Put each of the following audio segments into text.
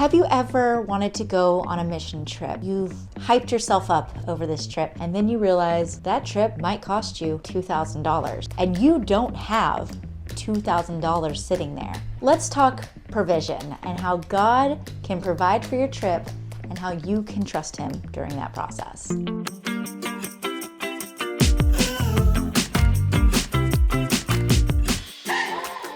Have you ever wanted to go on a mission trip? You've hyped yourself up over this trip, and then you realize that trip might cost you $2,000, and you don't have $2,000 sitting there. Let's talk provision and how God can provide for your trip and how you can trust Him during that process.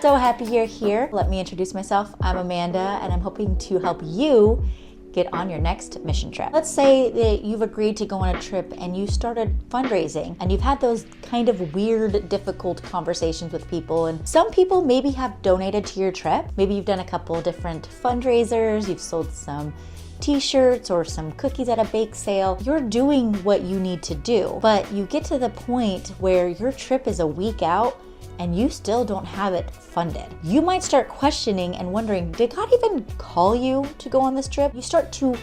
So happy you're here. Let me introduce myself. I'm Amanda, and I'm hoping to help you get on your next mission trip. Let's say that you've agreed to go on a trip and you started fundraising and you've had those kind of weird, difficult conversations with people, and some people maybe have donated to your trip. Maybe you've done a couple different fundraisers, you've sold some t-shirts or some cookies at a bake sale. You're doing what you need to do, but you get to the point where your trip is a week out and you still don't have it funded. You might start questioning and wondering, did God even call you to go on this trip? You start to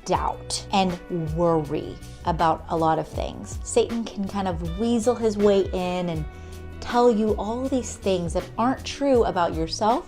doubt and worry about a lot of things. Satan can kind of weasel his way in and tell you all these things that aren't true about yourself,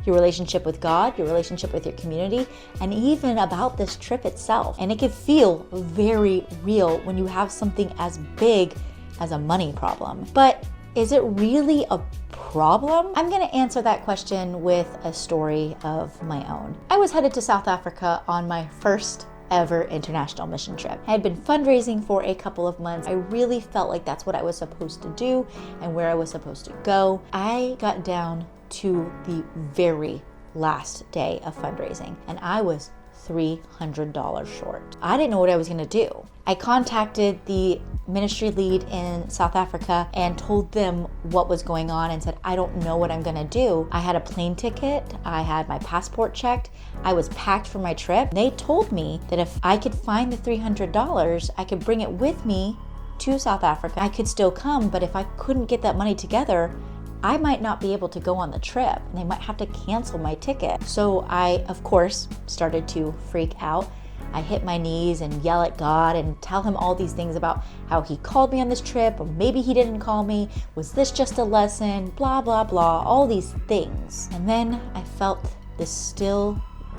your relationship with God, your relationship with your community, and even about this trip itself. And it can feel very real when you have something as big as a money problem. But is it really a problem? I'm gonna answer that question with a story of my own. I was headed to South Africa on my first ever international mission trip. I had been fundraising for a couple of months. I really felt like that's what I was supposed to do and where I was supposed to go. I got down to the very last day of fundraising and I was $300 short. I didn't know what I was gonna do. I contacted the ministry lead in South Africa and told them what was going on and said, I don't know what I'm gonna do. I had a plane ticket, I had my passport checked, I was packed for my trip. They told me that if I could find the $300, I could bring it with me to South Africa. I could still come, but if I couldn't get that money together, I might not be able to go on the trip and they might have to cancel my ticket. So I, of course, started to freak out. I hit my knees and yell at God and tell Him all these things about how He called me on this trip, or maybe He didn't call me. Was this just a lesson? Blah, blah, blah, all these things. And then I felt this still,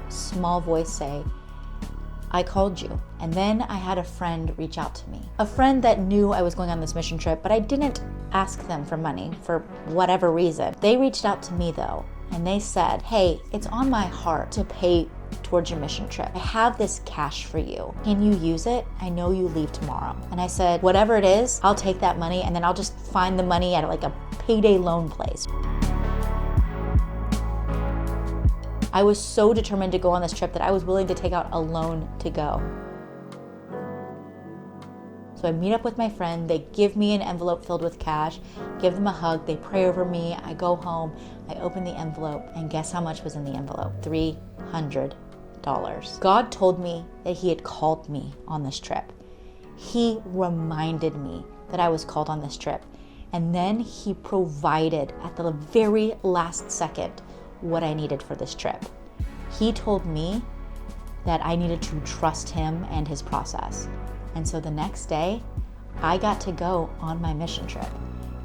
small voice say, I called you. And then I had a friend reach out to me. A friend that knew I was going on this mission trip, but I didn't ask them for money for whatever reason. They reached out to me though, and they said, hey, it's on my heart to pay towards your mission trip. I have this cash for you. Can you use it? I know you leave tomorrow. And I said, whatever it is, I'll take that money and then I'll just find the money at like a payday loan place. I was so determined to go on this trip that I was willing to take out a loan to go. So I meet up with my friend, they give me an envelope filled with cash, give them a hug, they pray over me, I go home, I open the envelope, and guess how much was in the envelope? $300. God told me that He had called me on this trip. He reminded me that I was called on this trip. And then He provided at the very last second what I needed for this trip. He told me that I needed to trust Him and His process. And so the next day, I got to go on my mission trip.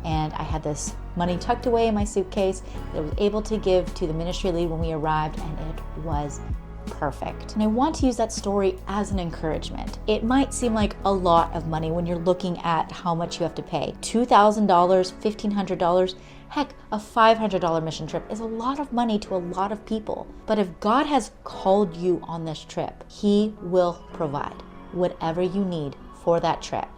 And I had this money tucked away in my suitcase that I was able to give to the ministry lead when we arrived, and it was perfect. And I want to use that story as an encouragement. It might seem like a lot of money when you're looking at how much you have to pay. $2,000, $1,500, heck, a $500 mission trip is a lot of money to a lot of people. But if God has called you on this trip, He will provide whatever you need for that trip.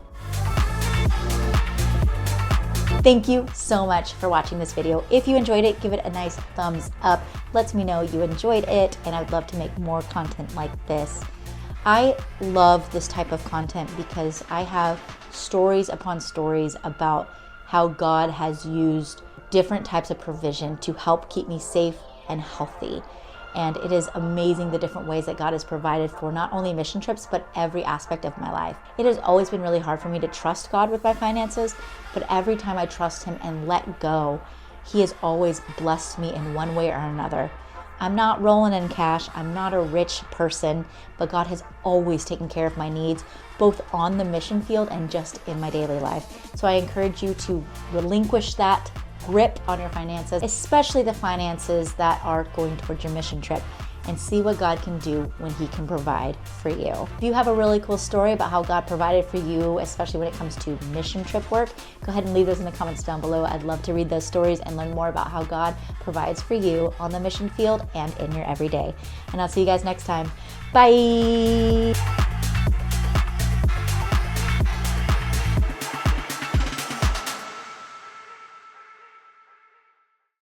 Thank you so much for watching this video. If you enjoyed it, give it a nice thumbs up. Lets me know you enjoyed it, and I would love to make more content like this. I love this type of content because I have stories upon stories about how God has used different types of provision to help keep me safe and healthy. And it is amazing the different ways that God has provided for not only mission trips, but every aspect of my life. It has always been really hard for me to trust God with my finances, but every time I trust Him and let go, He has always blessed me in one way or another. I'm not rolling in cash, I'm not a rich person, but God has always taken care of my needs, both on the mission field and just in my daily life. So I encourage you to relinquish that grip on your finances, especially the finances that are going towards your mission trip, and see what God can do when He can provide for you. If you have a really cool story about how God provided for you, especially when it comes to mission trip work, go ahead and leave those in the comments down below. I'd love to read those stories and learn more about how God provides for you on the mission field and in your everyday. And I'll see you guys next time. Bye.